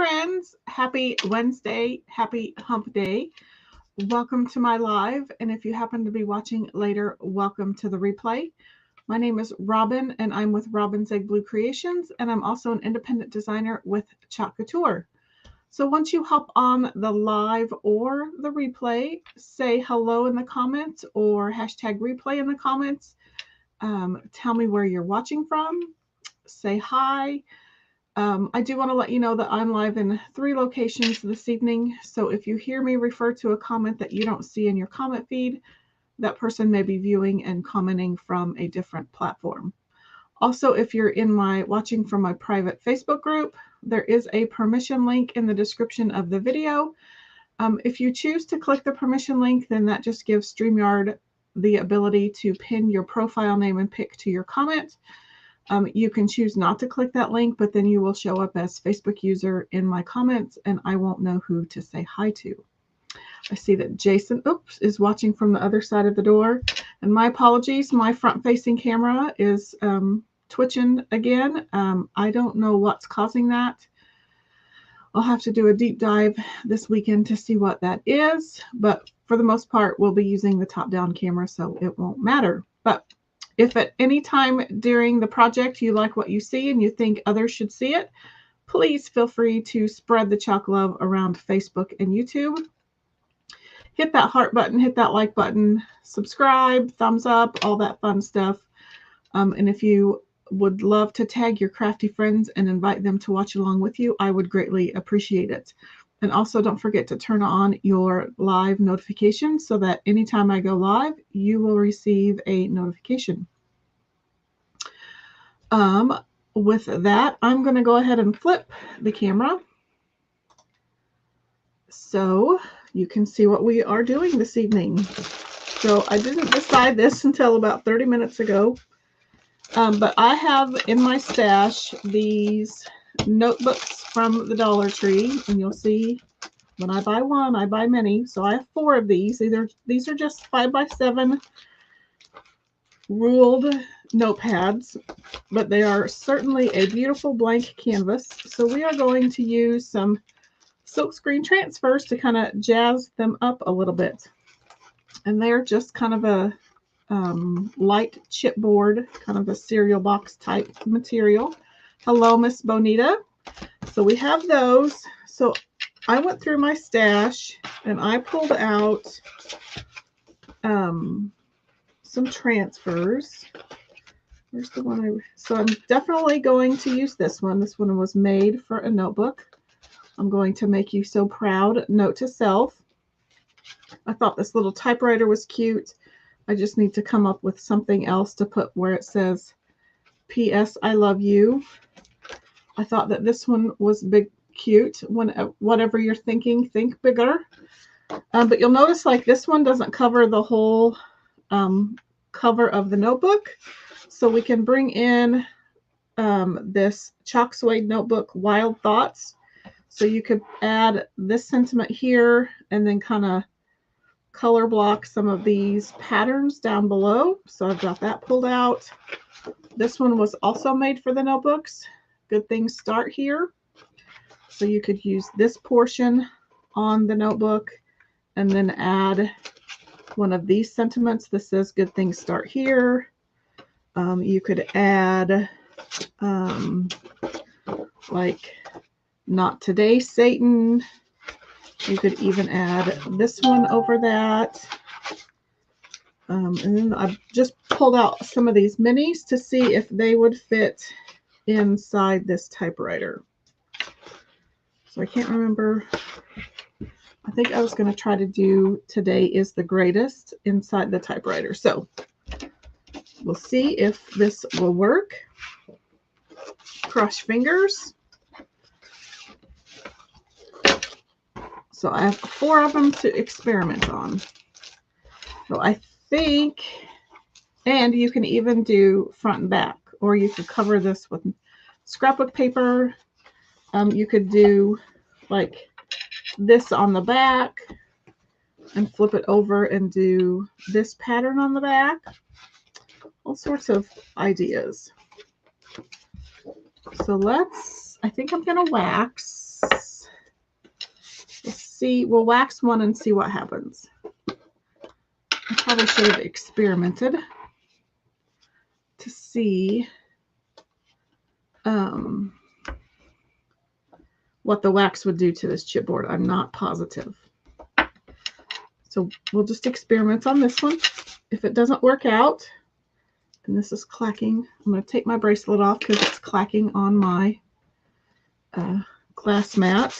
friends, happy Wednesday, happy hump day. Welcome to my live, and if you happen to be watching later, welcome to the replay. My name is Robin, and I'm with Robin's Egg Blue Creations, and I'm also an independent designer with Couture. So once you hop on the live or the replay, say hello in the comments or hashtag replay in the comments. Tell me where you're watching from. Say hi. I do want to let you know that I'm live in 3 locations this evening. So if you hear me refer to a comment that you don't see in your comment feed, that person may be viewing and commenting from a different platform. Also, if you're watching from my private Facebook group, there is a permission link in the description of the video. If you choose to click the permission link, then that just gives StreamYard the ability to pin your profile name and pic to your comment. You can choose not to click that link, but then you will show up as Facebook user in my comments, and I won't know who to say hi to. I see that Jason, is watching from the other side of the door. And my apologies, my front-facing camera is twitching again. I don't know what's causing that. I'll have to do a deep dive this weekend to see what that is. But for the most part, we'll be using the top-down camera, so it won't matter. But if at any time during the project you like what you see and you think others should see it, please feel free to spread the chalk love around Facebook and YouTube. Hit that heart button, hit that like button, subscribe, thumbs up, all that fun stuff. And if you would love to tag your crafty friends and invite them to watch along with you, I would greatly appreciate it. And also don't forget to turn on your live notifications so that anytime I go live, you will receive a notification. With that, I'm going to go ahead and flip the camera so you can see what we are doing this evening. So I didn't decide this until about 30 minutes ago, but I have in my stash these notebooks from the Dollar Tree, and you'll see when I buy one, I buy many. So I have 4 of these. These are just 5x7 ruled notepads, but they are certainly a beautiful blank canvas. So we are going to use some silkscreen transfers to kind of jazz them up a little bit. And they're just kind of a light chipboard, kind of a cereal box type material. Hello, Miss Bonita. So we have those. So I went through my stash and I pulled out some transfers. Where's the one so I'm definitely going to use this one. This one was made for a notebook. I'm going to make you so proud. Note to self. I thought this little typewriter was cute. I just need to come up with something else to put where it says P.S. I love you. I thought that this one was cute. Whatever you're thinking, think bigger. But you'll notice like this one doesn't cover the whole cover of the notebook. So we can bring in this chalk suede notebook, Wild Thoughts. So you could add this sentiment here and then kind of color block some of these patterns down below. So I've got that pulled out. This one was also made for the notebooks. Good things start here. So you could use this portion on the notebook and then add one of these sentiments. This says good things start here. You could add like not today, Satan. You could even add this one over that. And then I've just pulled out some of these minis to see if they would fit inside this typewriter. So I can't remember. I think I was going to try to do today is the greatest inside the typewriter. So we'll see if this will work. Cross fingers. So I have 4 of them to experiment on. So I think, and you can even do front and back, or you could cover this with scrapbook paper. You could do like this on the back and flip it over and do this pattern on the back. All sorts of ideas. So I think I'm going to wax. Let's see. We'll wax one and see what happens. I probably should have experimented to see what the wax would do to this chipboard. I'm not positive. So we'll just experiment on this one. If it doesn't work out, and this is clacking, I'm going to take my bracelet off because it's clacking on my glass mat.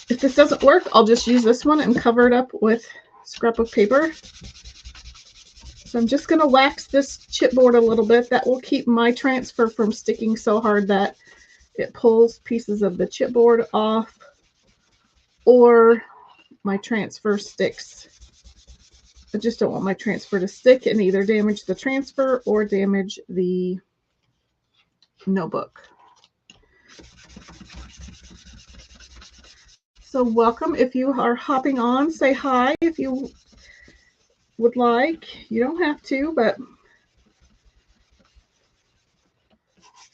If this doesn't work, I'll just use this one and cover it up with scrapbook paper. So I'm just going to wax this chipboard a little bit. That will keep my transfer from sticking so hard that it pulls pieces of the chipboard off, or my transfer sticks. I just don't want my transfer to stick and either damage the transfer or damage the notebook. So welcome. If you are hopping on, say hi if you would like. You don't have to, but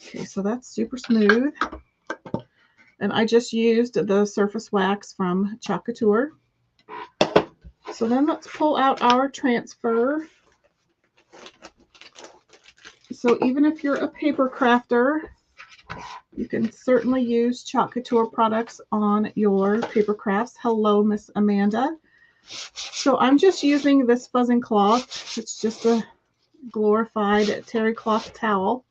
okay, so that's super smooth. And I just used the surface wax from Couture. So then let's pull out our transfer. So even if you're a paper crafter, you can certainly use Couture products on your paper crafts. Hello, Miss Amanda. So I'm just using this fuzzing cloth. It's just a glorified terry cloth towel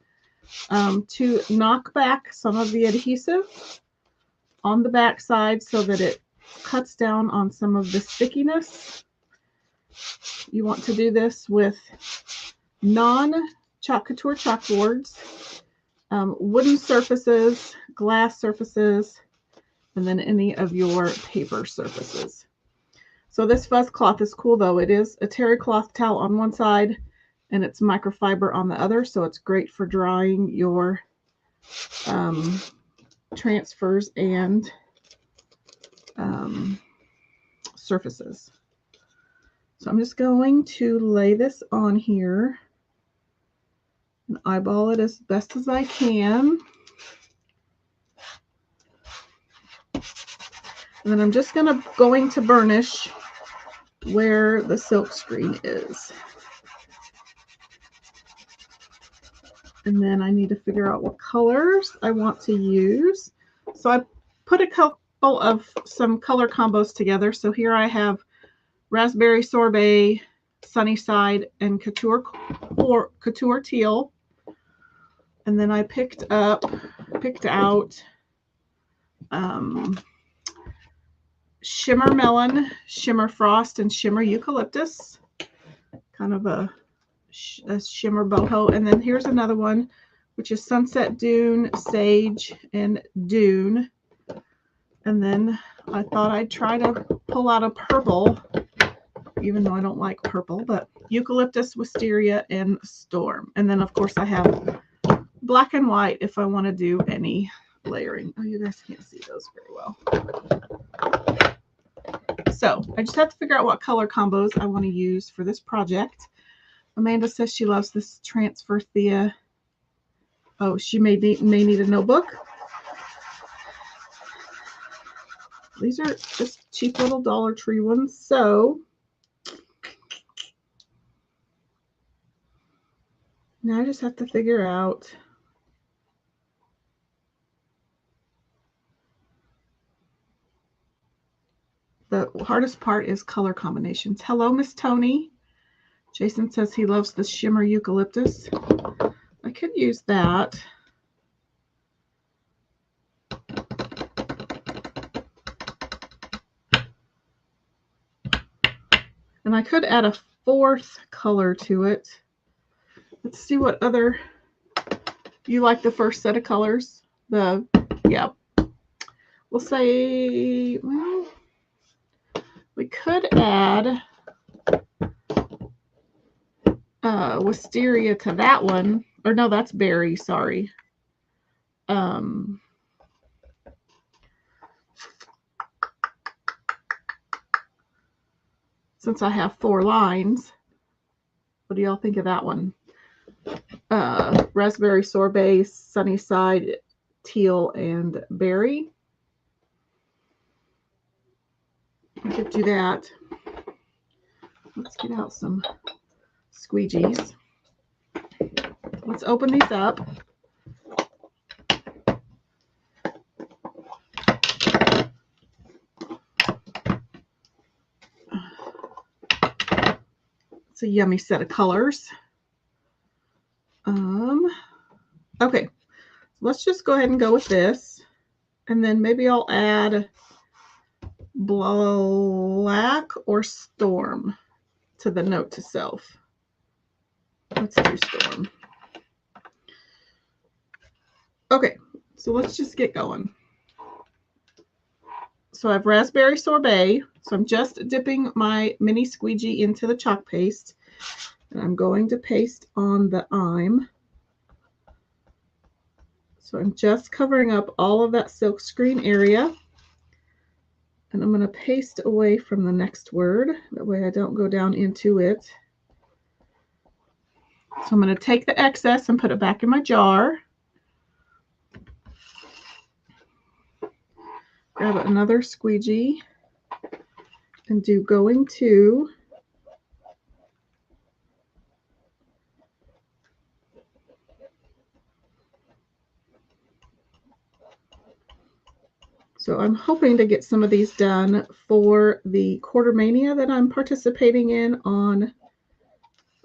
to knock back some of the adhesive on the back side so that it cuts down on some of the stickiness. You want to do this with non-Couture chalkboards, wooden surfaces, glass surfaces, and then any of your paper surfaces. So this fuzz cloth is cool though. It is a terry cloth towel on one side and it's microfiber on the other, so it's great for drying your transfers and surfaces. So I'm just going to lay this on here and eyeball it as best as I can. And then I'm just going to burnish where the silk screen is. And then I need to figure out what colors I want to use. So I put a couple of some color combos together. So here I have Raspberry Sorbet, Sunnyside, and Couture Teal. And then I picked out Shimmer Melon, Shimmer Frost, and Shimmer Eucalyptus. Kind of a shimmer boho. And then here's another one, which is Sunset Dune, Sage, and Dune. And then I thought I'd try to pull out a purple, even though I don't like purple, but Eucalyptus, Wisteria, and Storm. And then of course I have black and white if I want to do any layering. Oh, you guys can't see those very well. So I just have to figure out what color combos I want to use for this project. Amanda says she loves this transfer Thea. Oh, she may need a notebook. These are just cheap little Dollar Tree ones. So now I just have to figure out the hardest part is color combinations. Hello, Miss Tony. Jason says he loves the Shimmer Eucalyptus. I could use that. And I could add a fourth color to it. Let's see what other, you like the first set of colors? Yeah. We'll say, well, we could add Wisteria to that one. Or no, that's berry, sorry. Since I have 4 lines, what do y'all think of that one? Raspberry Sorbet, Sunnyside, teal and berry. I could do that. Let's get out some squeegees. Let's open these up. It's a yummy set of colors. Okay, let's just go ahead and go with this. And then maybe I'll add black or storm to the note to self. Let's do storm. Okay, so let's just get going. So I have raspberry sorbet. So I'm just dipping my mini squeegee into the chalk paste. And I'm going to paste on the I'm. So I'm just covering up all of that silk screen area. And I'm going to paste away from the next word. That way I don't go down into it. So I'm going to take the excess and put it back in my jar. Grab another squeegee and do going to. So I'm hoping to get some of these done for the Quarter Mania that I'm participating in on,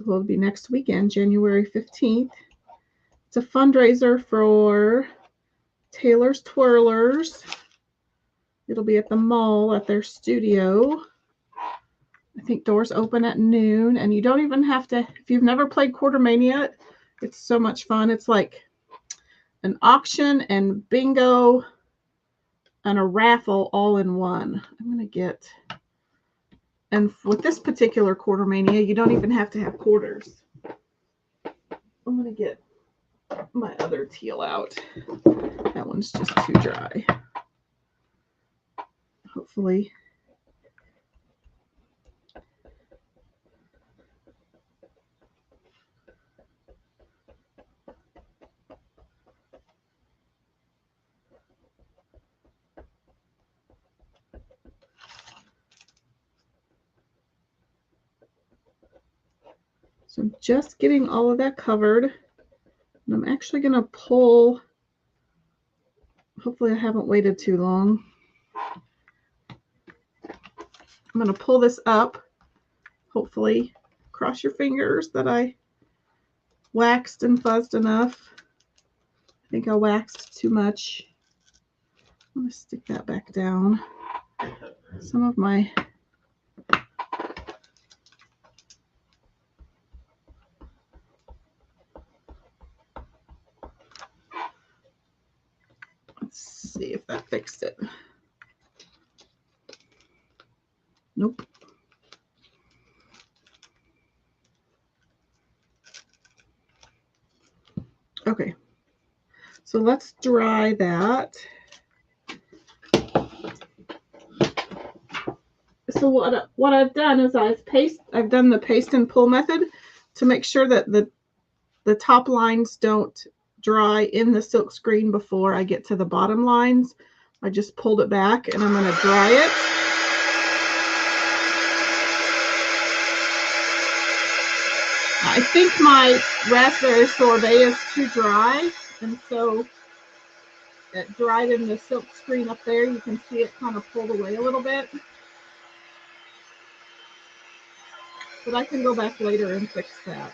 will be next weekend, January 15th. It's a fundraiser for Taylor's Twirlers. It'll be at the mall at their studio. I think doors open at noon, and you don't even have to, if you've never played Quarter Mania, it's so much fun. It's like an auction and bingo and a raffle all in one. I'm going to get, and with this particular Quarter Mania, you don't even have to have quarters. I'm going to get my other teal out. That one's just too dry. Hopefully. So I'm just getting all of that covered. And I'm actually going to pull, hopefully I haven't waited too long. I'm going to pull this up, hopefully. Cross your fingers that I waxed and fuzzed enough. I think I waxed too much. I'm going to stick that back down. Some of my let's see if that fixed it. Nope. Okay. So let's dry that. So what I've done is I've done the paste and pull method to make sure that the top lines don't dry in the silk screen before I get to the bottom lines. I just pulled it back and I'm going to dry it. I think my raspberry sorbet is too dry, and so it dried in the silk screen up there. You can see it kind of pulled away a little bit. But I can go back later and fix that.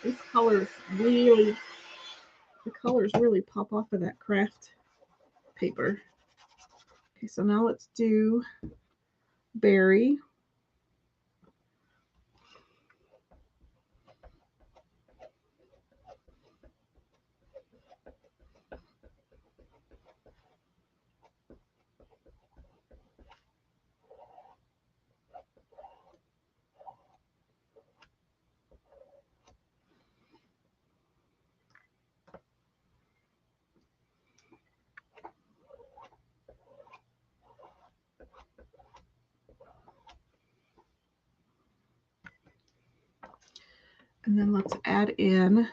These colors really, the colors really pop off of that craft paper. Okay, so now let's do berry. And then let's add in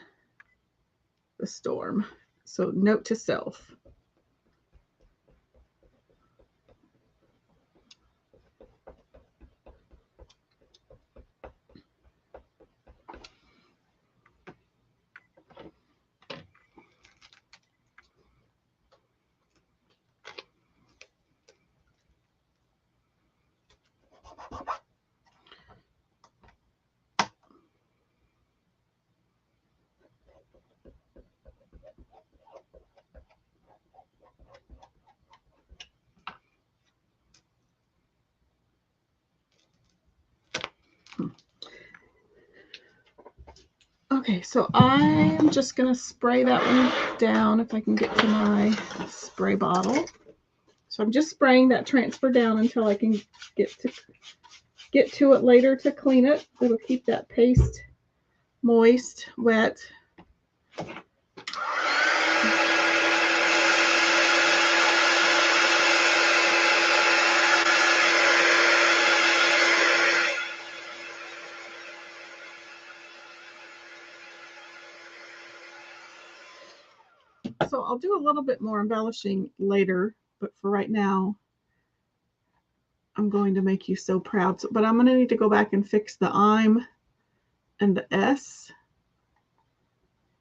the storm. So note to self. Okay, so I'm just going to spray that one down if I can get to my spray bottle. So I'm just spraying that transfer down until I can get to it later to clean it. It'll keep that paste moist, wet. So I'll do a little bit more embellishing later, but for right now, I'm going to make you so proud. But I'm going to need to go back and fix the I'm and the S,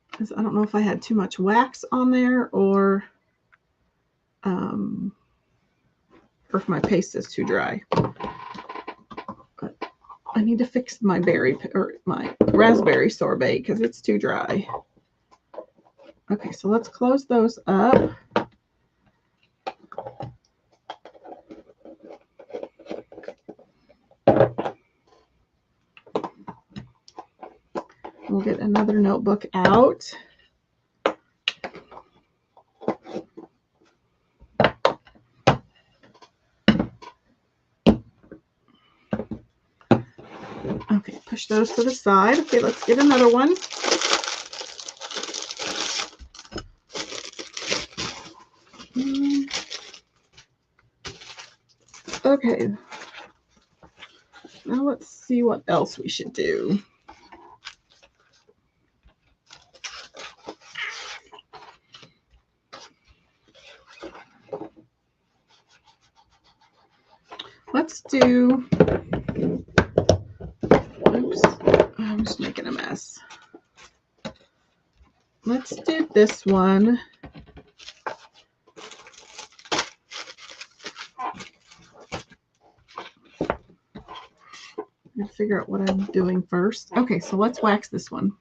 because I don't know if I had too much wax on there or if my paste is too dry. But I need to fix my my raspberry sorbet because it's too dry. Okay, so let's close those up. We'll get another notebook out. Okay, push those to the side. Okay, let's get another one. Okay, now let's see what else we should do. Let's do, oops, I'm just making a mess. Let's do this one. I'll figure out what I'm doing first. Okay, so let's wax this one.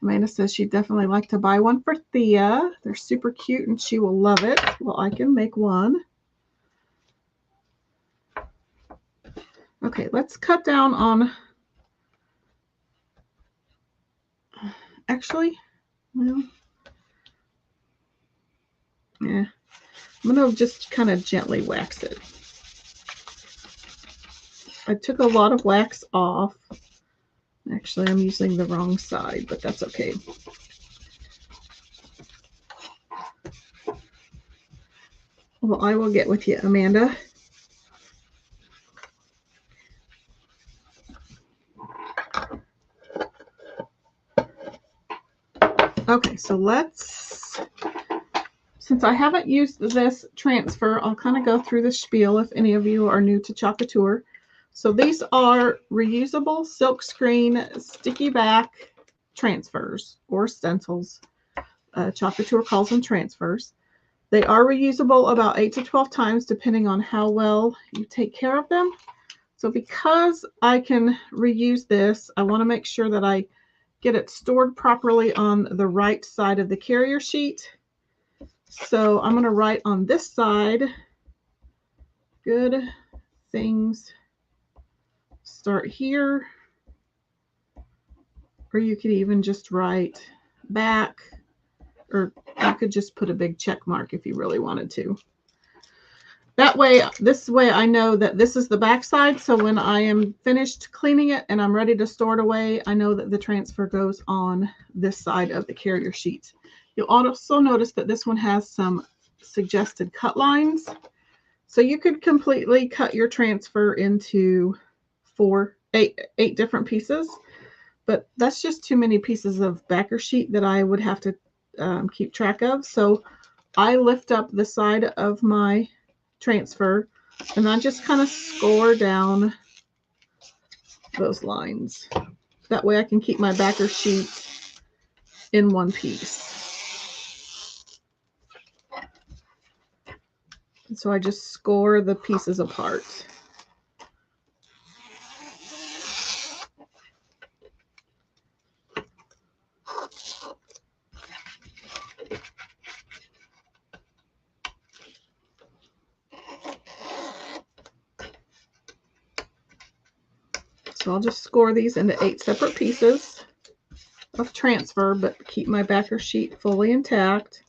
Amanda says she'd definitely like to buy one for Thea. They're super cute and she will love it. Well, I can make one. Okay, let's cut down on, actually, well, yeah, I'm going to just kind of gently wax it. I took a lot of wax off. Actually, I'm using the wrong side, but that's okay. Well, I will get with you, Amanda. Okay, so let's, since I haven't used this transfer, I'll kind of go through the spiel if any of you are new to Couture. So these are reusable silkscreen sticky back transfers or stencils. Couture calls them transfers. They are reusable about 8 to 12 times depending on how well you take care of them. So because I can reuse this, I want to make sure that I get it stored properly on the right side of the carrier sheet. So I'm going to write on this side, good things start here, or you could even just write back, or you could just put a big check mark if you really wanted to. That way, this way I know that this is the back side, so when I am finished cleaning it and I'm ready to store it away, I know that the transfer goes on this side of the carrier sheet. You'll also notice that this one has some suggested cut lines. So you could completely cut your transfer into eight different pieces. but that's just too many pieces of backer sheet that I would have to keep track of. So I lift up the side of my transfer and I just kind of score down those lines. That way I can keep my backer sheet in one piece. And so I just score the pieces apart. So I'll just score these into 8 separate pieces of transfer, but keep my backer sheet fully intact.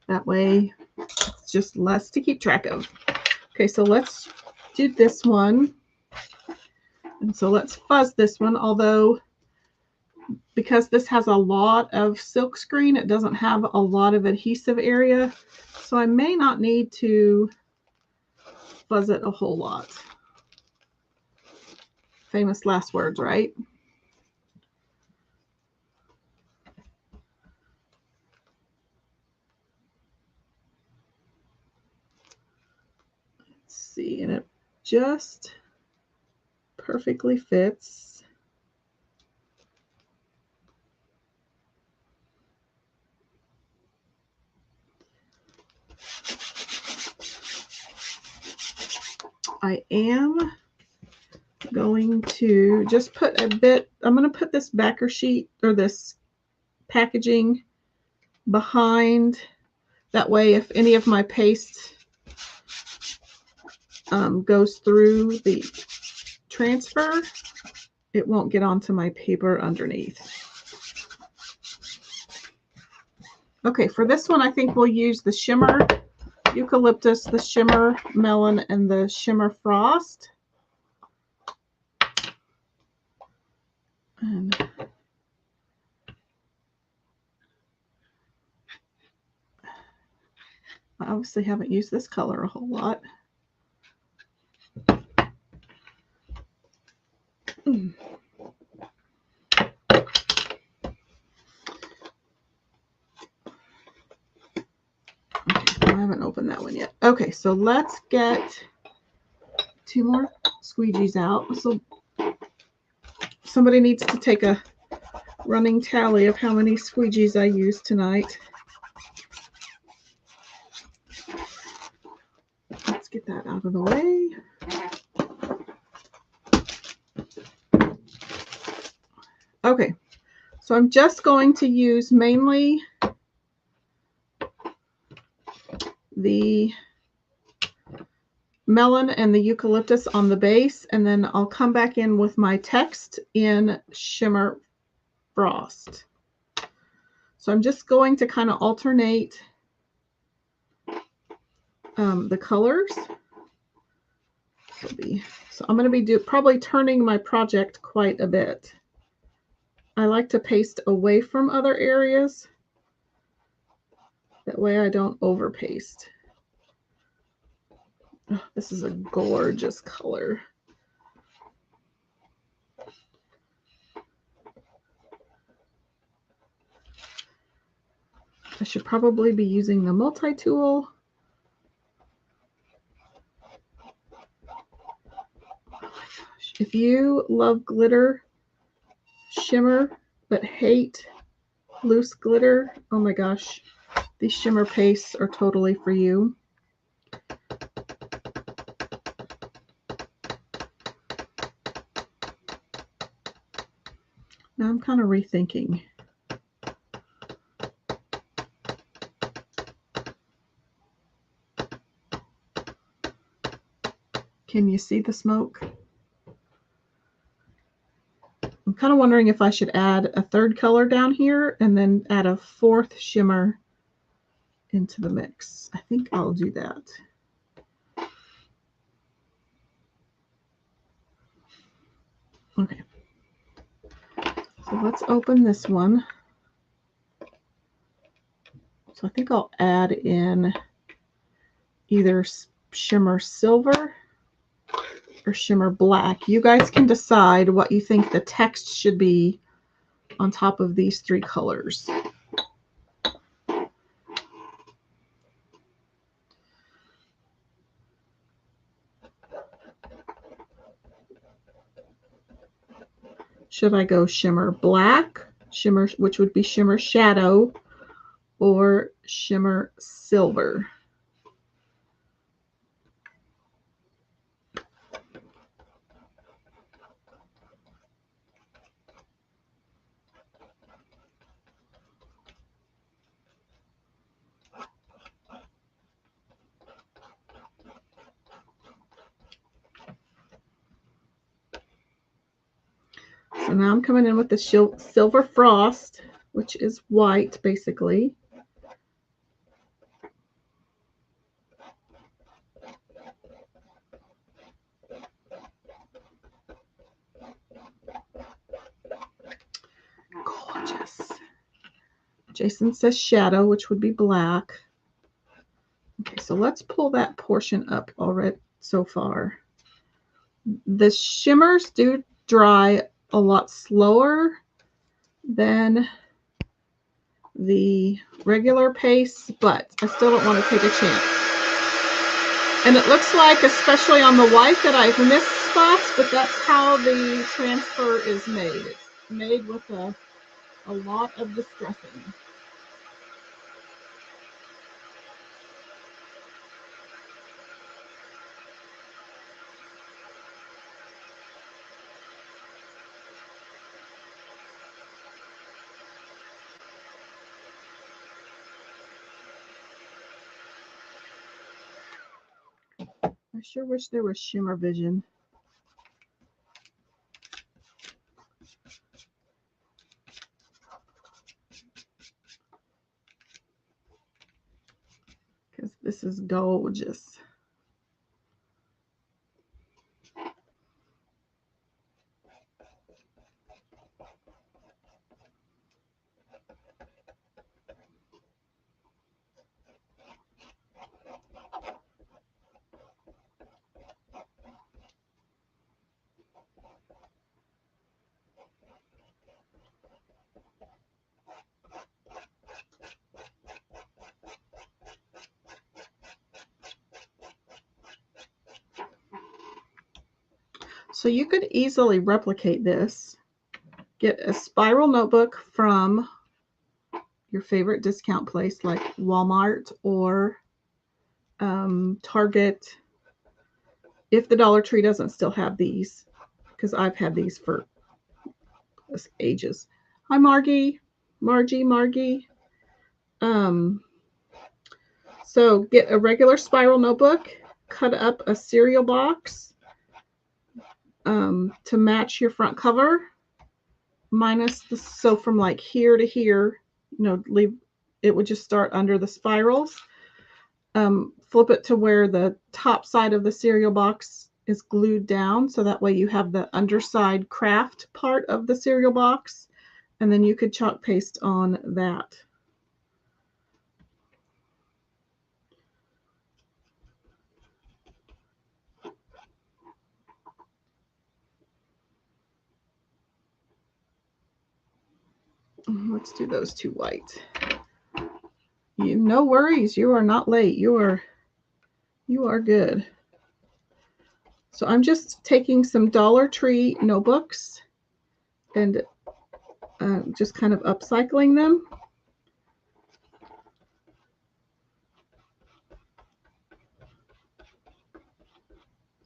That way it's just less to keep track of. Okay, so let's do this one. And so let's fuzz this one, although because this has a lot of silk screen, it doesn't have a lot of adhesive area. So I may not need to fuzz it a whole lot. Famous last words, right? Let's see, and it just perfectly fits. I am going to just put a bit, I'm going to put this backer sheet or this packaging behind. That way, if any of my paste goes through the transfer, it won't get onto my paper underneath. Okay, for this one, I think we'll use the shimmer eucalyptus, the shimmer melon, and the shimmer frost. And I obviously haven't used this color a whole lot. Okay, I haven't opened that one yet. Okay, so let's get 2 more squeegees out. So somebody needs to take a running tally of how many squeegees I used tonight. Let's get that out of the way. Okay, so I'm just going to use mainly the melon and the eucalyptus on the base, and then I'll come back in with my text in shimmer frost. So I'm just going to kind of alternate the colors. So I'm going to be probably turning my project quite a bit. I like to paste away from other areas. That way I don't over paste. Oh, this is a gorgeous color. I should probably be using the multi-tool. Oh my gosh. If you love glitter shimmer but hate loose glitter, oh my gosh, these shimmer pastes are totally for you. Now I'm kind of rethinking. Can you see the smoke? I'm kind of wondering if I should add a 3rd color down here and then add a 4th shimmer into the mix. I think I'll do that. Okay. So let's open this one. So I think I'll add in either shimmer silver or shimmer black. You guys can decide what you think the text should be on top of these three colors. Should I go shimmer black, shimmer, which would be shimmer shadow, or shimmer silver? So now I'm coming in with the silver frost, which is white basically. Gorgeous. Jason says shadow, which would be black. Okay, so let's pull that portion up already so far. The shimmers do dry a lot slower than the regular paste, but I still don't want to take a chance. And it looks like, especially on the white, that I've missed spots, but that's how the transfer is made. It's made with a lot of distressing. I sure wish there was shimmer vision. Because this is gorgeous. So you could easily replicate this. Get a spiral notebook from your favorite discount place like Walmart or Target, if the Dollar Tree doesn't still have these, because I've had these for ages. Hi, Margie. So get a regular spiral notebook, cut up a cereal box to match your front cover, minus the, so from like here to here, leave, it would just start under the spirals. Flip it to where the top side of the cereal box is glued down, so that way you have the underside craft part of the cereal box, and then you could chalk paste on that. Let's do those two white. No worries, you are not late. You are good. So I'm just taking some Dollar Tree notebooks and just kind of upcycling them.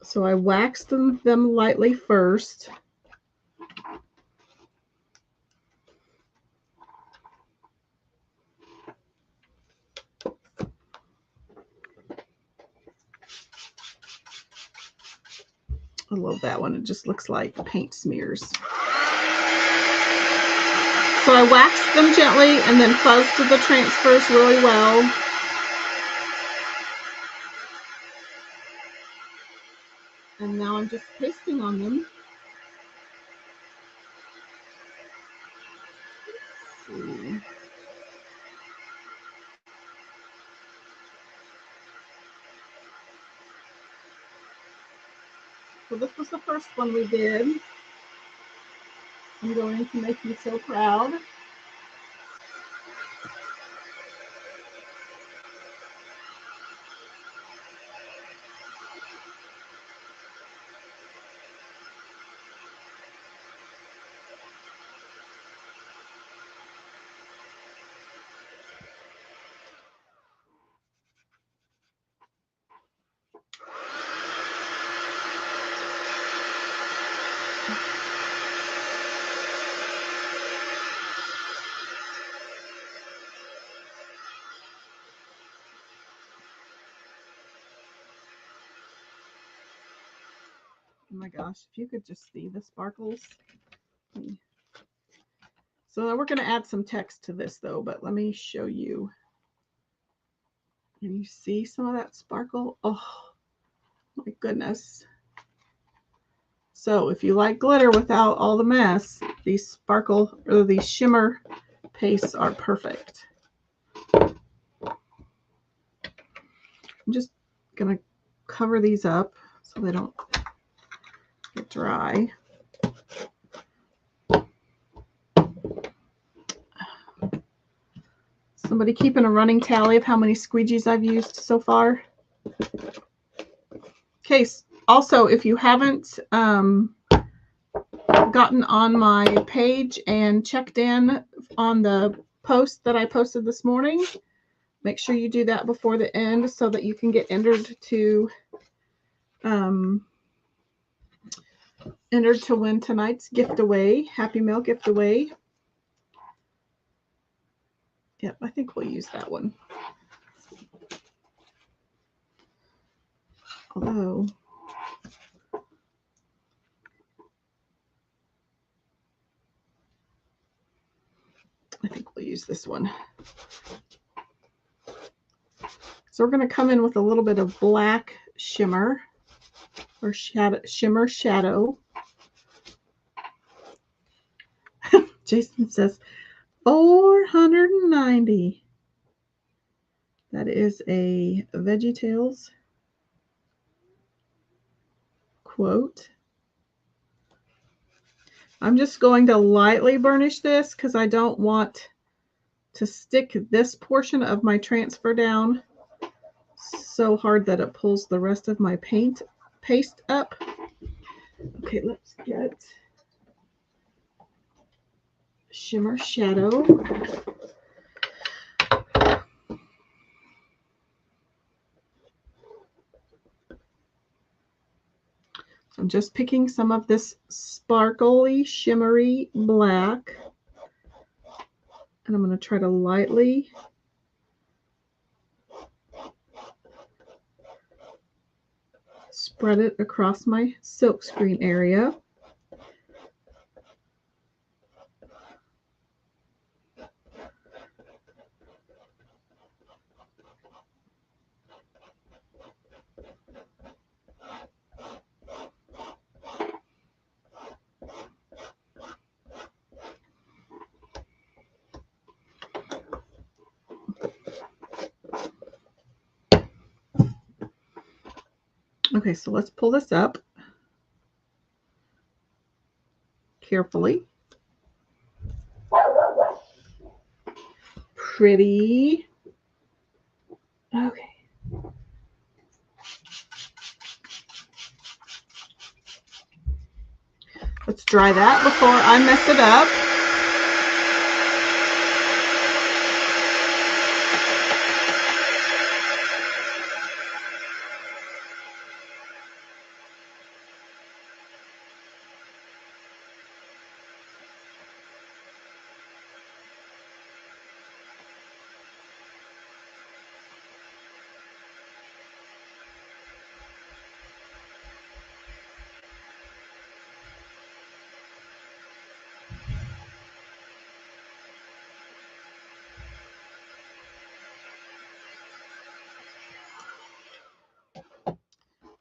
So I waxed them lightly first. I love that one. It just looks like paint smears. So I waxed them gently and then fuzzed the transfers really well. And now I'm just pasting on them. Let's see. So this was the first one we did. I'm going to make you so proud. Oh my gosh, if you could just see the sparkles. So we're going to add some text to this though, but let me show you. Can you see some of that sparkle? Oh my goodness. So if you like glitter without all the mess, these sparkle or these shimmer pastes are perfect. I'm just going to cover these up so they don't get dry. Somebody keeping a running tally of how many squeegees I've used so far? Okay, also, if you haven't gotten on my page and checked in on the post that I posted this morning, make sure you do that before the end so that you can get entered to win tonight's giveaway, Happy Mail giveaway. Yep, I think we'll use that one. Although I think we'll use this one. So we're going to come in with a little bit of black shimmer or shimmer shadow. Jason says 490. That is a VeggieTales quote. I'm just going to lightly burnish this because I don't want to stick this portion of my transfer down so hard that it pulls the rest of my paste up. Okay, let's get shimmer shadow. I'm just picking some of this sparkly, shimmery black, and I'm going to try to lightly spread it across my silkscreen area. Okay, so let's pull this up carefully. Pretty. Okay. Let's dry that before I mess it up.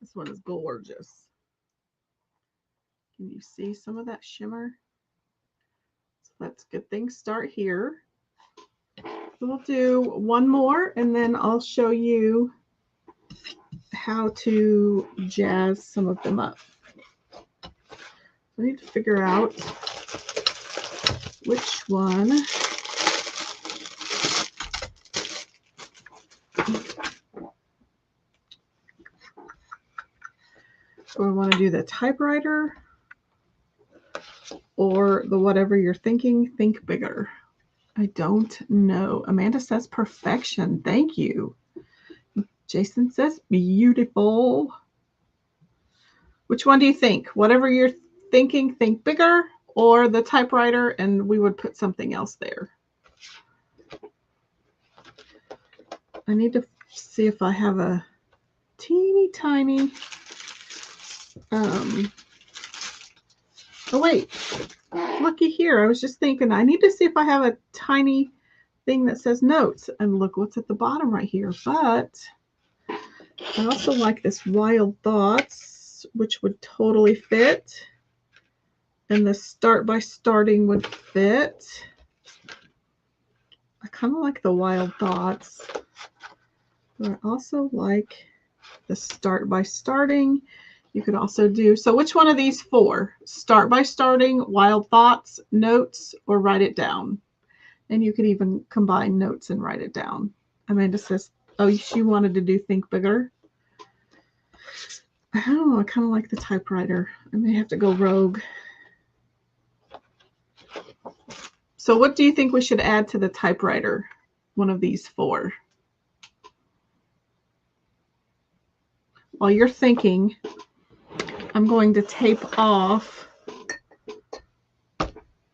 This one is gorgeous. Can you see some of that shimmer? So let's get things start here. We'll do one more and then I'll show you how to jazz some of them up. I need to figure out which one. Do I want to do the typewriter or the whatever you're thinking? Think bigger. I don't know. Amanda says perfection. Thank you. Jason says beautiful. Which one do you think? Whatever you're thinking, think bigger, or the typewriter, and we would put something else there. I need to see if I have a teeny tiny, oh wait, looky here. I was just thinking, I need to see if I have a tiny thing that says notes, and look what's at the bottom right here. But I also like this Wild Thoughts, which would totally fit. And the Start by Starting would fit. I kind of like the Wild Thoughts. But I also like the Start by Starting. You could also do, so which one of these four? Start by Starting, Wild Thoughts, Notes, or Write It Down. And you could even combine notes and write it down. Amanda says, oh, she wanted to do Think Bigger. I don't know, I kind of like the typewriter. I may have to go rogue. So what do you think we should add to the typewriter? One of these four. While you're thinking, I'm going to tape off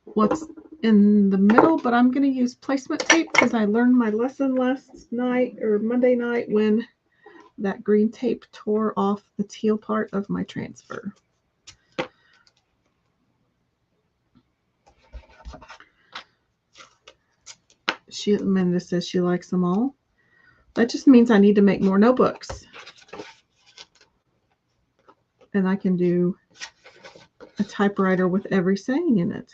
what's in the middle, but I'm going to use placement tape because I learned my lesson last night or Monday night when that green tape tore off the teal part of my transfer. Amanda says she likes them all. That just means I need to make more notebooks. And I can do a typewriter with every saying in it.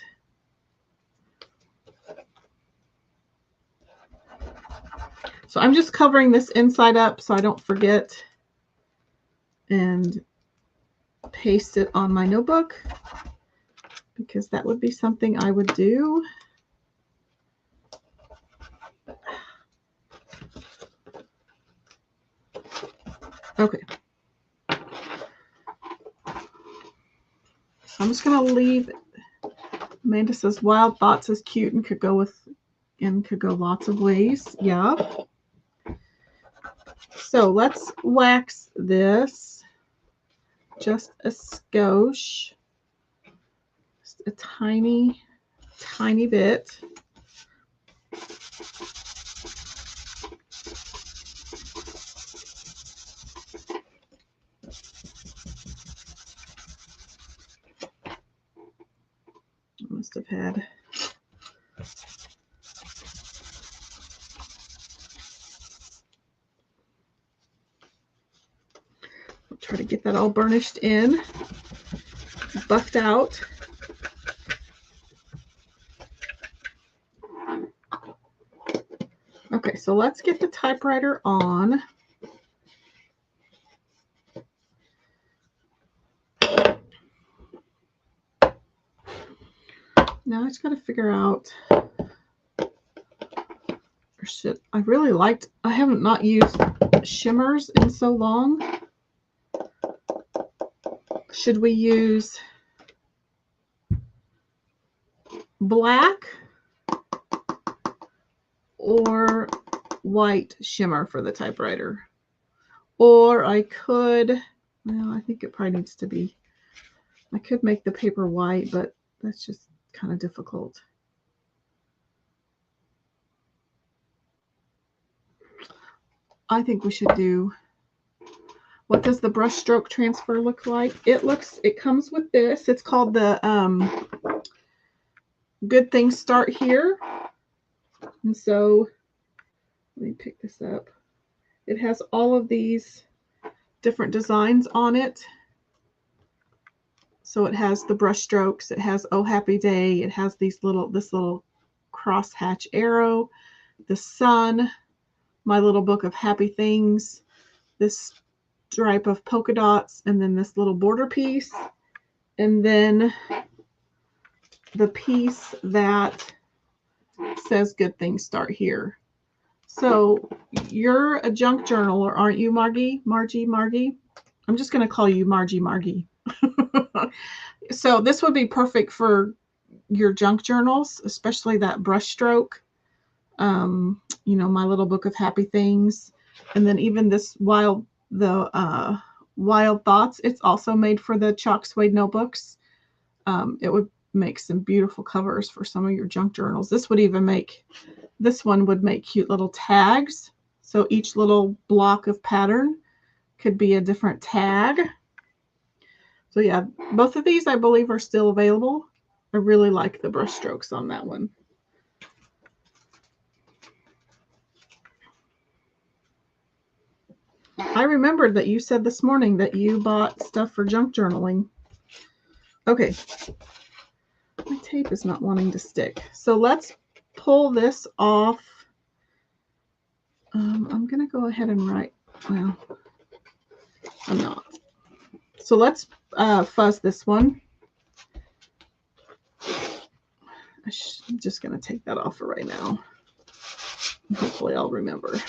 So I'm just covering this inside up so I don't forget, and paste it on my notebook because that would be something I would do. Okay. So I'm just going to leave. Amanda says Wild Thoughts is cute and could go lots of ways. Yeah. So let's wax this just a skosh, just a tiny, tiny bit. I must have had try to get that all burnished in, buffed out. Okay, so let's get the typewriter on. Now I just got to figure out, or shit, I haven't not used shimmers in so long. Should we use black or white shimmer for the typewriter? Or I could, well, I think it probably needs to be, I could make the paper white, but that's just kind of difficult. I think we should do, what does the brush stroke transfer look like? It comes with this. It's called the Good Things Start Here. And so let me pick this up. It has all of these different designs on it. So it has the brush strokes. It has Oh Happy Day. It has this little cross hatch arrow, the sun, my little book of happy things, this stripe of polka dots, and then this little border piece. And then the piece that says good things start here. So you're a junk journaler, aren't you, Margie? Margie? I'm just going to call you Margie. So this would be perfect for your junk journals, especially that brushstroke. My little book of happy things. And then even this wild thoughts. It's also made for the chalk suede notebooks. It would make some beautiful covers for some of your junk journals. This one would make cute little tags. So each little block of pattern could be a different tag. So yeah, both of these I believe are still available. I really like the brush strokes on that one. I remembered that you said this morning that you bought stuff for junk journaling. Okay. My tape is not wanting to stick. So let's pull this off. I'm going to go ahead and write. Well, I'm not. So let's fuzz this one. I'm just going to take that off for right now. Hopefully I'll remember.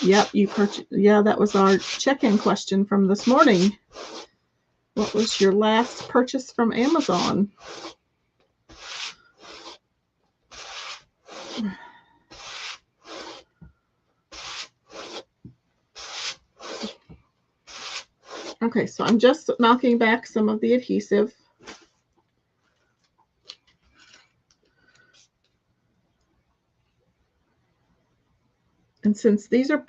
Yep, you purchased. Yeah, that was our check-in question from this morning. What was your last purchase from Amazon? Okay, so I'm just knocking back some of the adhesive. And since these are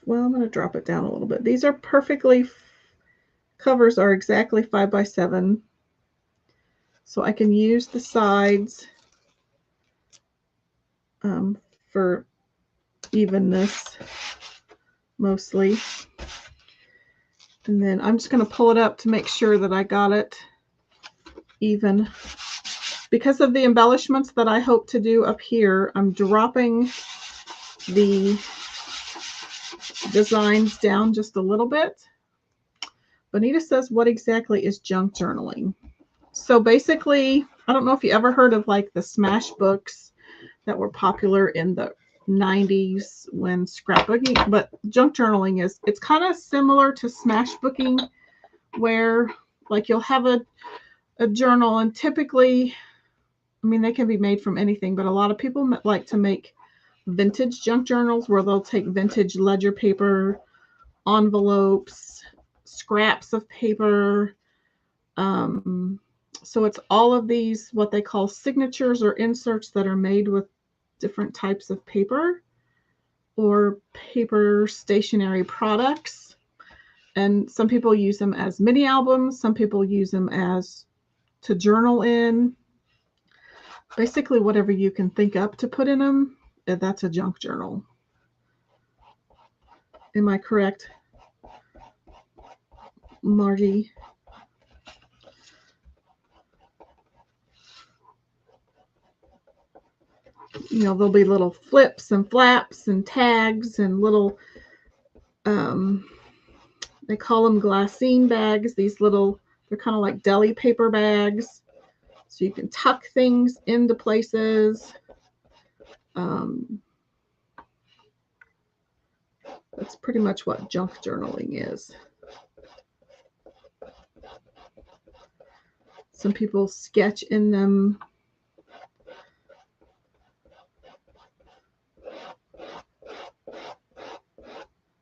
well, I'm going to drop it down a little bit. These are covers are exactly 5 by 7. So I can use the sides for evenness mostly. And then I'm just going to pull it up to make sure that I got it even. Because of the embellishments that I hope to do up here, I'm dropping the designs down just a little bit. Bonita says, what exactly is junk journaling? So basically, I don't know if you ever heard of like the smash books that were popular in the 90s when scrapbooking, but junk journaling it's kind of similar to smash booking, where like you'll have a journal, and typically, I mean, they can be made from anything, but a lot of people like to make vintage junk journals where they'll take vintage ledger paper, envelopes, scraps of paper. So it's all of these, what they call signatures or inserts that are made with different types of paper or paper stationery products. And some people use them as mini albums. Some people use them as to journal in. Basically, whatever you can think up to put in them, that's a junk journal. Am I correct, Margie? There'll be little flips and flaps and tags and little, they call them glassine bags. These little, they're kind of like deli paper bags. So you can tuck things into places. That's pretty much what junk journaling is. Some people sketch in them.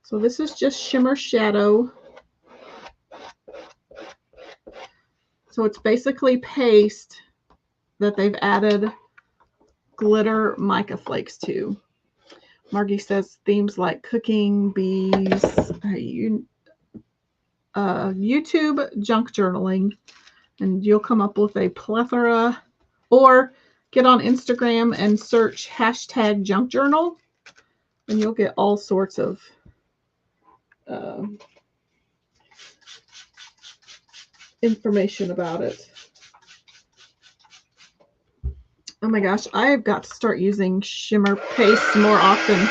So this is just shimmer shadow. So it's basically paste that they've added glitter mica flakes to. Margie says themes like cooking, bees, YouTube junk journaling, and you'll come up with a plethora, or get on Instagram and search hashtag junk journal, and you'll get all sorts of information about it. Oh my gosh, I've got to start using shimmer paste more often.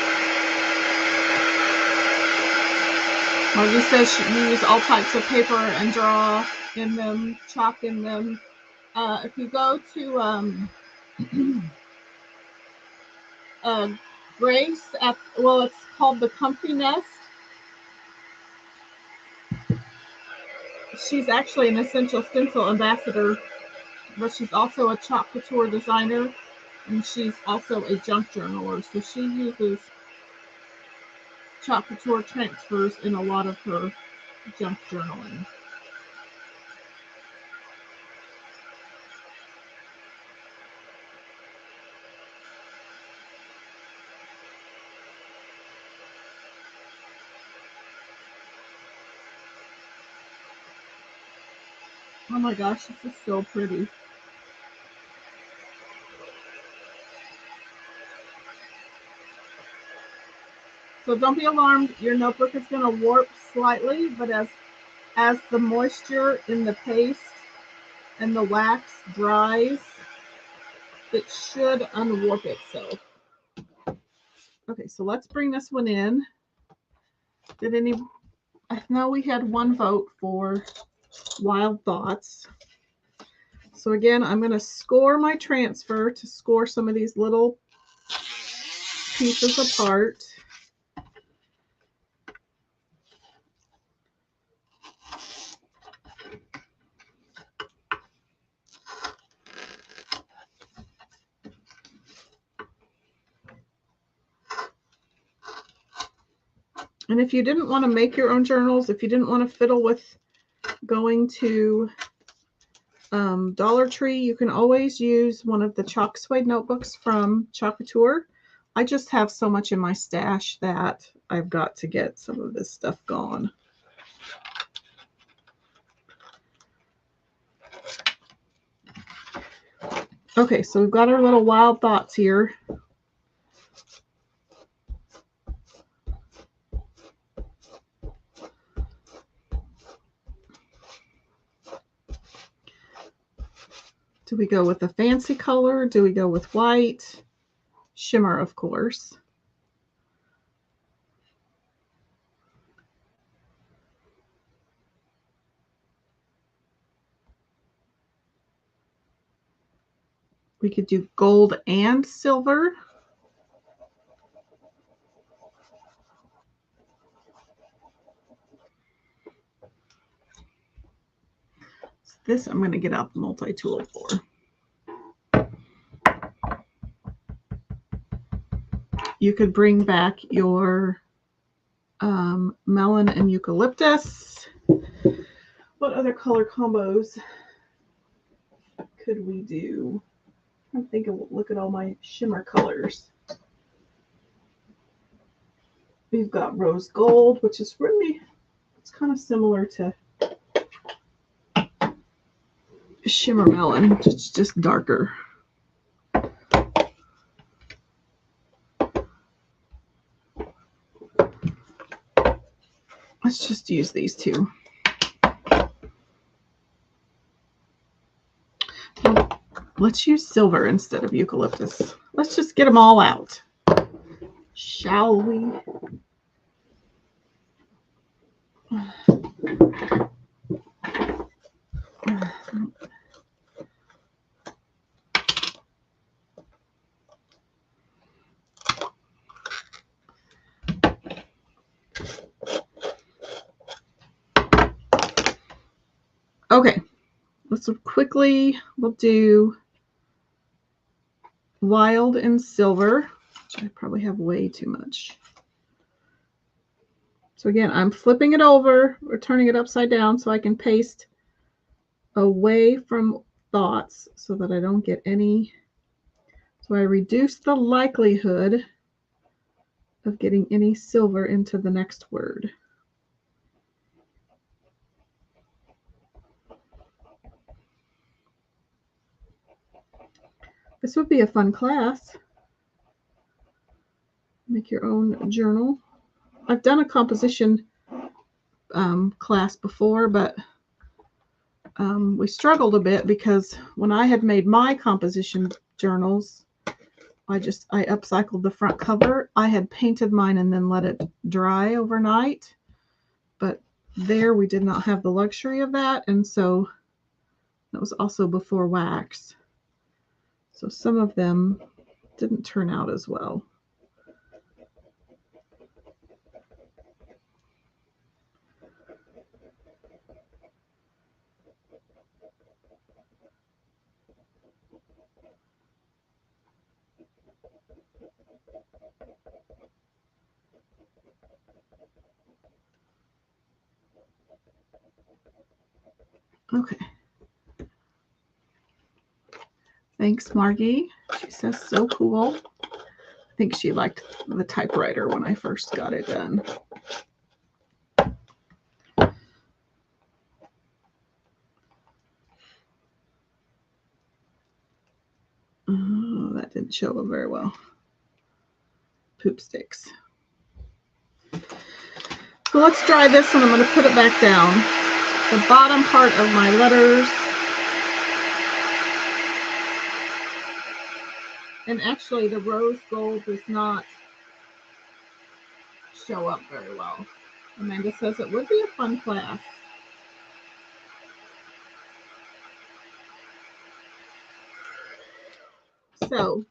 Margie says she use all types of paper and draw in them, chalk in them. If you go to Grace at, well, it's called the Comfy Nest. She's actually an Essential Stencil ambassador, but she's also a chalk couture designer, and she's also a junk journaler. So she uses chalk couture transfers in a lot of her junk journaling. Oh my gosh, this is so pretty. So don't be alarmed, your notebook is going to warp slightly, but as the moisture in the paste and the wax dries, it should unwarp itself. Okay, so let's bring this one in. I know we had one vote for Wild Thoughts. So again, I'm going to score my transfer to score some of these little pieces apart. And if you didn't want to make your own journals, if you didn't want to fiddle with going to Dollar Tree, you can always use one of the chalk suede notebooks from Couture. I just have so much in my stash that I've got to get some of this stuff gone. Okay, so we've got our little Wild Thoughts here. Do we go with a fancy color? Do we go with white? Shimmer, of course. We could do gold and silver. This I'm going to get out the multi-tool for. You could bring back your melon and eucalyptus. What other color combos could we do? I'm thinking, look at all my shimmer colors. We've got rose gold, which is really, it's kind of similar to shimmer melon, it's just darker. Let's just use these two. Let's use silver instead of eucalyptus. Let's just get them all out, shall we? Okay, let's quickly, we'll do wild and silver, which I probably have way too much. So again, I'm flipping it over or turning it upside down so I can paste away from thoughts so that I don't get any. So I reduce the likelihood of getting any silver into the next word. This would be a fun class. Make your own journal. I've done a composition class before, but we struggled a bit because when I had made my composition journals, I upcycled the front cover. I had painted mine and then let it dry overnight. but there we did not have the luxury of that, and so that was also before wax. So some of them didn't turn out as well. Okay. Thanks, Margie. She says so cool. I think she liked the typewriter when I first got it done. Oh, that didn't show up very well. Poop sticks. So let's dry this and I'm going to put it back down. The bottom part of my letters. And actually the rose gold does not show up very well. Amanda says it would be a fun class. So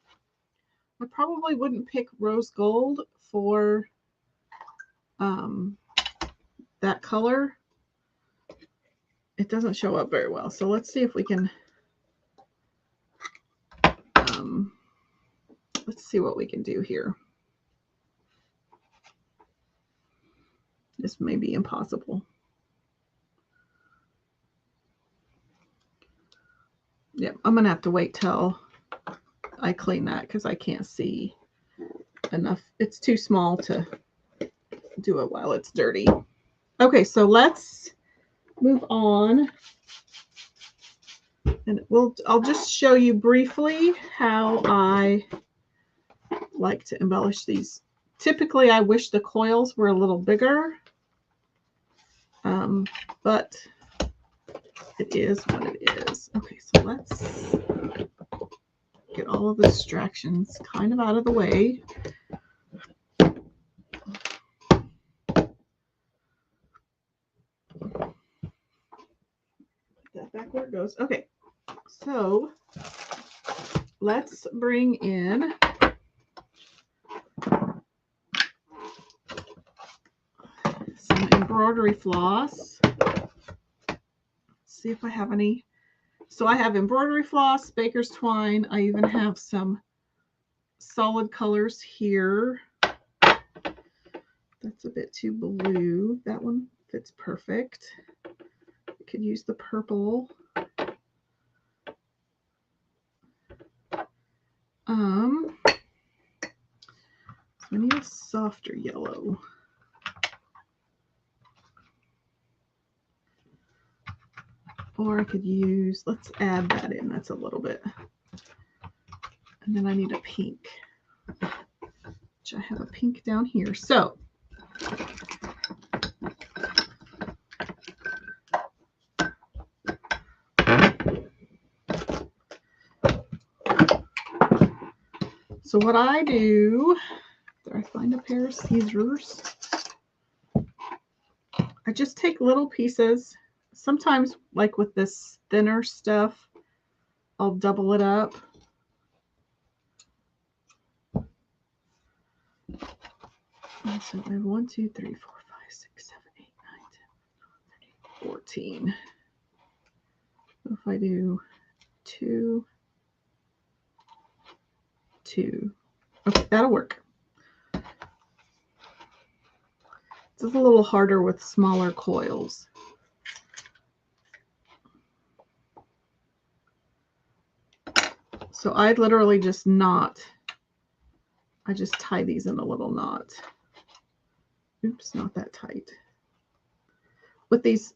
I probably wouldn't pick rose gold for that color. It doesn't show up very well. So let's see if we can, let's see what we can do here. This may be impossible. Yep, I'm going to have to wait till I clean that because I can't see enough. It's too small to do it while it's dirty. Okay, so let's move on. And I'll just show you briefly how I like to embellish these. Typically, I wish the coils were a little bigger, but it is what it is. Okay, so let's get all of the distractions kind of out of the way. Put that back where it goes. Okay, so let's bring in some embroidery floss. See if I have any. So I have embroidery floss, baker's twine. I even have some solid colors here. That's a bit too blue. That one fits perfect. I could use the purple. So I need a softer yellow. Or I could use, let's add that in. That's a little bit. And then I need a pink, which I have a pink down here. So what I do, did I find a pair of scissors? I just take little pieces. Sometimes, like with this thinner stuff, I'll double it up. So I have 1, 2, 3, 4, 5, 6, 7, 8, 9, 10, 14. So if I do 2, 2. Okay, that'll work. It's a little harder with smaller coils. So I literally just knot. I just tie these in a little knot. Oops, not that tight. With these,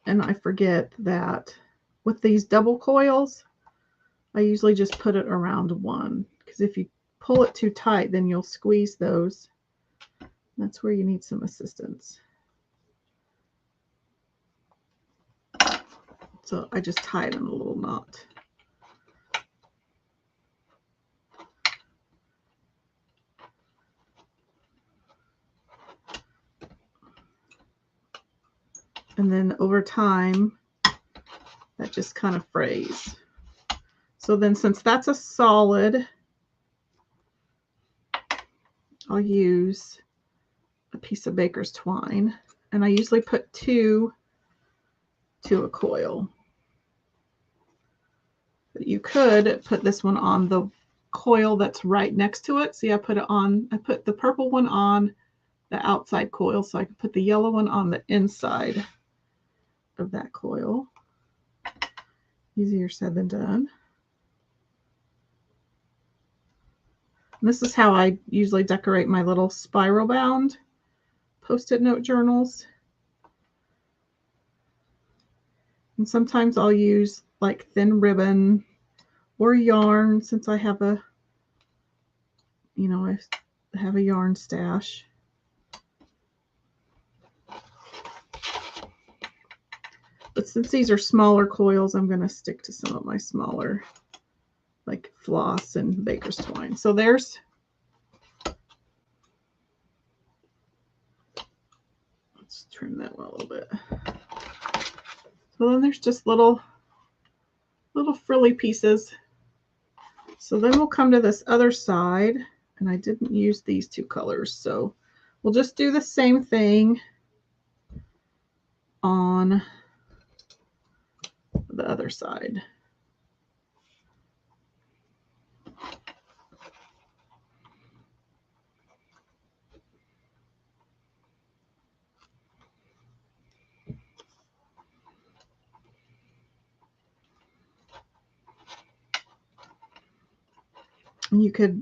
and I forget that with these double coils, I usually just put it around one, because if you pull it too tight, then you'll squeeze those. That's where you need some assistance. So I just tie it in a little knot. And then over time, that just kind of frays. So then since that's a solid, I'll use a piece of baker's twine. And I usually put 2 to a coil. But you could put this one on the coil that's right next to it. See, I put the purple one on the outside coil, so I could put the yellow one on the inside of that coil. Easier said than done. And this is how I usually decorate my little spiral bound Post-it note journals. And sometimes I'll use like thin ribbon or yarn, since I have a, I have a yarn stash. But since these are smaller coils, I'm going to stick to some of my smaller, like floss and baker's twine. So there's, let's trim that one a little bit. So then there's just little frilly pieces. So then we'll come to this other side, and I didn't use these 2 colors, so we'll just do the same thing on the other side. And you could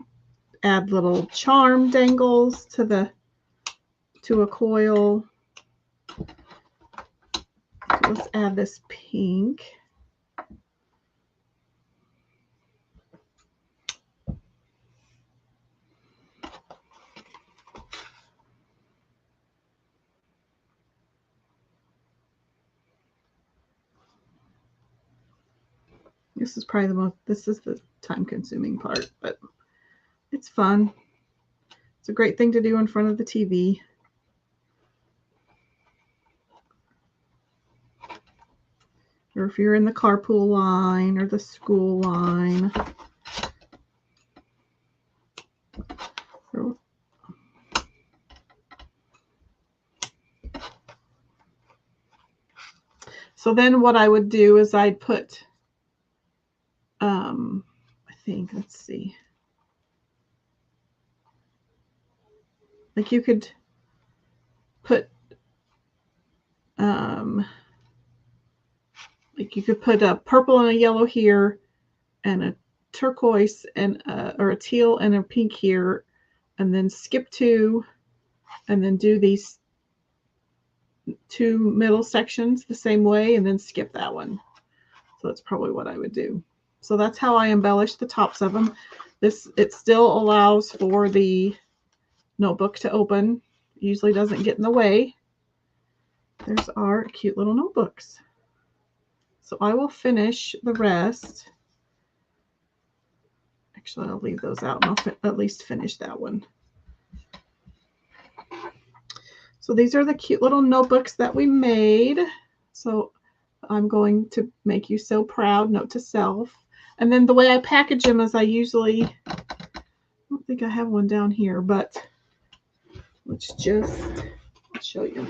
add little charm dangles to a coil. So let's add this pink. This is probably the time consuming part, but it's fun. It's a great thing to do in front of the TV. Or if you're in the carpool line or the school line. So then what I would do is I'd put, let's see. Like you could put, a purple and a yellow here, and a turquoise and or a teal and a pink here, and then skip 2, and then do these 2 middle sections the same way, and then skip that one. So that's probably what I would do. So that's how I embellish the tops of them. It still allows for the notebook to open. Usually doesn't get in the way. There's our cute little notebooks. So I will finish the rest. Actually, I'll leave those out, and I'll at least finish that one. So these are the cute little notebooks that we made. So I'm going to make you so proud, note to self. And then the way I package them is I don't think I have one down here, but I'll show you.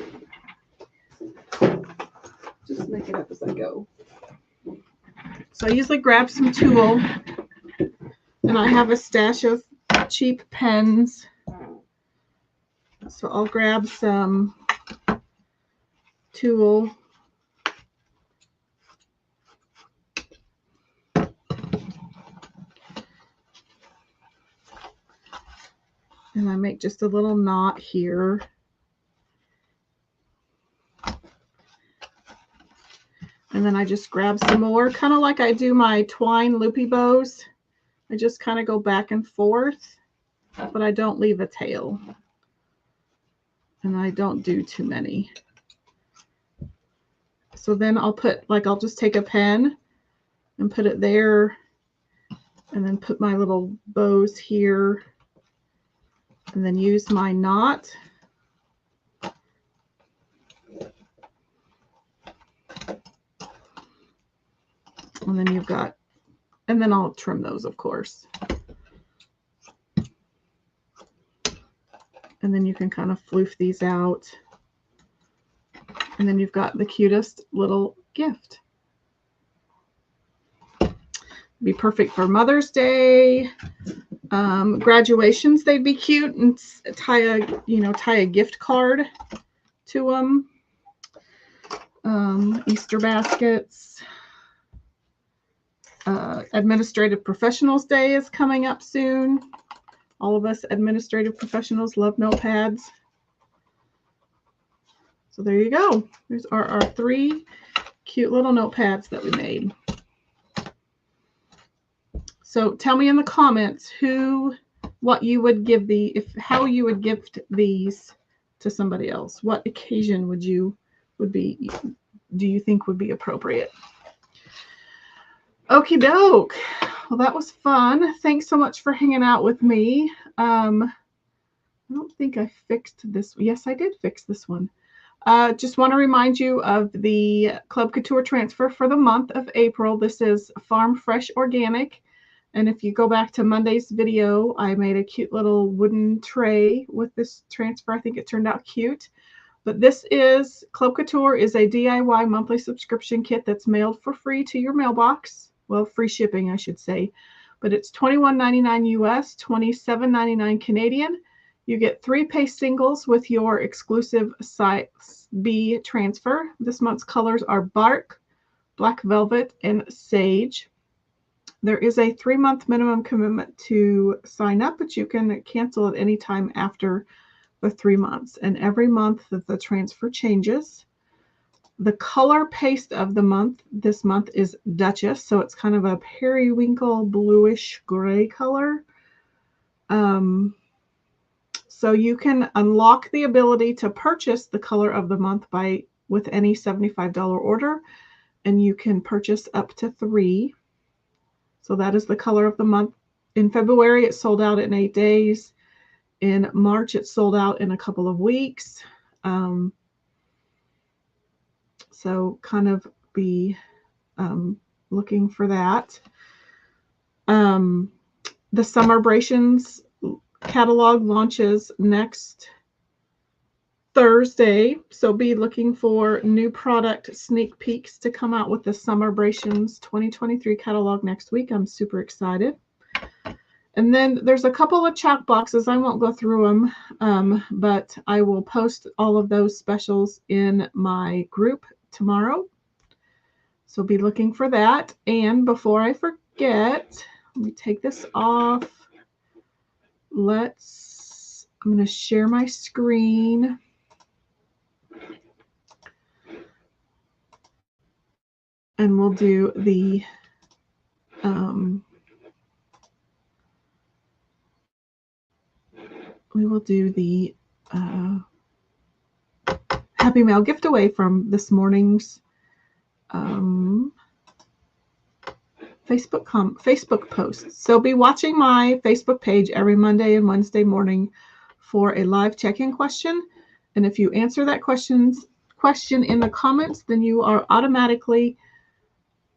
Just make it up as I go. So I usually grab some tulle, and I have a stash of cheap pens. So I'll grab some tulle. And I make just a little knot here. And then I just grab some more, kind of like I do my twine loopy bows. I just kind of go back and forth, but I don't leave a tail. And I don't do too many. So then I'll just take a pen and put it there, and then put my little bows here, and then use my knot And then you've got, and then I'll trim those, of course. And then you can kind of floof these out. And then you've got the cutest little gift. Be perfect for Mother's Day. Graduations, they'd be cute, and tie a gift card to them. Easter baskets. Administrative Professionals Day is coming up soon. All of us administrative professionals love notepads. So there you go. There's our 3 cute little notepads that we made. So tell me in the comments what you would give how you would gift these to somebody else. What occasion do you think would be appropriate? Okie doke. Well, that was fun. Thanks so much for hanging out with me. I don't think I fixed this. Yes, I did fix this one. Just want to remind you of the Club Couture transfer for the month of April. This is Farm Fresh Organic. And if you go back to Monday's video, I made a cute little wooden tray with this transfer. I think it turned out cute. But this is, Club Couture is a DIY monthly subscription kit that's mailed for free to your mailbox. Well, free shipping, I should say. But it's $21.99 US, $27.99 Canadian. You get 3 paste singles with your exclusive size B transfer. This month's colors are Bark, Black Velvet, and Sage. There is a 3-month minimum commitment to sign up, but you can cancel at any time after the 3 months. And every month that the transfer changes. The color paste of the month this month is Duchess, so it's kind of a periwinkle bluish gray color. So you can unlock the ability to purchase the color of the month with any $75 order, and you can purchase up to 3. So that is the color of the month. In February, it sold out in 8 days. In March, it sold out in a couple of weeks. So kind of be looking for that. The Summerbrations catalog launches next Thursday. So be looking for new product sneak peeks to come out with the Summerbrations 2023 catalog next week. I'm super excited. And then there's a couple of chalk boxes. I won't go through them, but I will post all of those specials in my group tomorrow. So be looking for that. And before I forget, let me take this off. I'm going to share my screen. And we'll do the Happy Mail giveaway from this morning's Facebook post. So be watching my Facebook page every Monday and Wednesday morning for a live check-in question. And if you answer that question in the comments, then you are automatically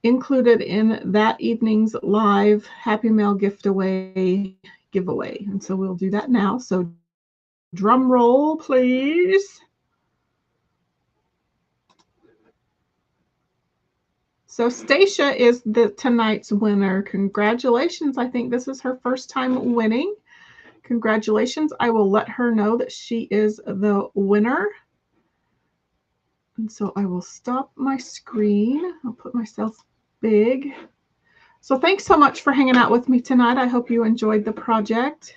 included in that evening's live Happy Mail giveaway. And so we'll do that now. So drum roll, please. So Stacia is tonight's winner. Congratulations. I think this is her first time winning. Congratulations. I will let her know that she is the winner. And so I will stop my screen. I'll put myself big. So thanks so much for hanging out with me tonight. I hope you enjoyed the project.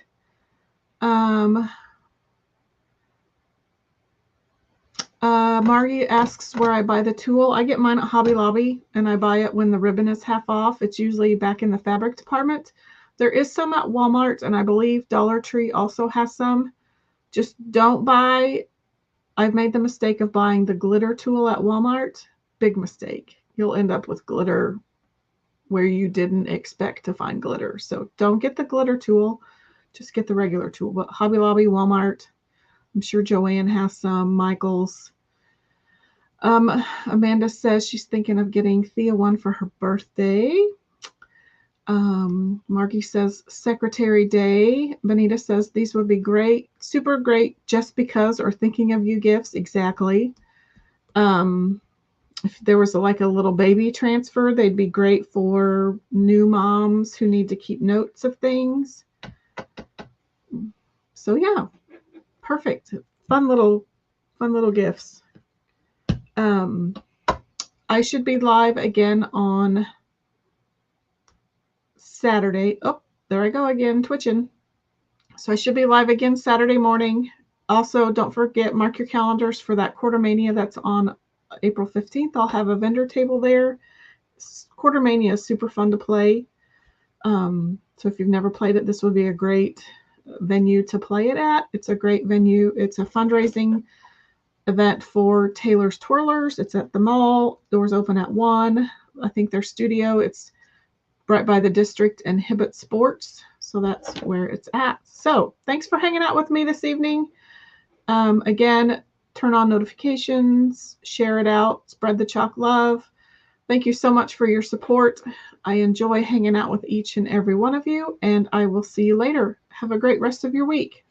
Margie asks where I buy the tulle. I get mine at Hobby Lobby, and I buy it when the ribbon is half off. It's usually back in the fabric department. There is some at Walmart, and I believe Dollar Tree also has some. Just don't buy. I've made the mistake of buying the glitter tulle at Walmart. Big mistake. You'll end up with glitter where you didn't expect to find glitter. So don't get the glitter tulle. Just get the regular tulle. But Hobby Lobby, Walmart, I'm sure Joann has some, Michael's. Amanda says she's thinking of getting Thea one for her birthday. Margie says Secretary Day. Benita says these would be great, super great, just because, or thinking of you gifts. Exactly. If there was like a little baby transfer, they'd be great for new moms who need to keep notes of things. So yeah, perfect. Fun little gifts. I should be live again on Saturday. Oh, there I go again, twitching. So I should be live again Saturday morning. Also, don't forget, mark your calendars for that Quartermania that's on April 15th. I'll have a vendor table there. Quartermania is super fun to play. So if you've never played it, this would be a great venue to play it at. It's a great venue. It's a fundraising event for Taylor's Twirlers. It's at the mall. Doors open at 1. I think their studio, it's right by the district and Hibbett Sports. So that's where it's at. So thanks for hanging out with me this evening. Again, turn on notifications, share it out, spread the chalk love. Thank you so much for your support. I enjoy hanging out with each and every one of you, and I will see you later. Have a great rest of your week.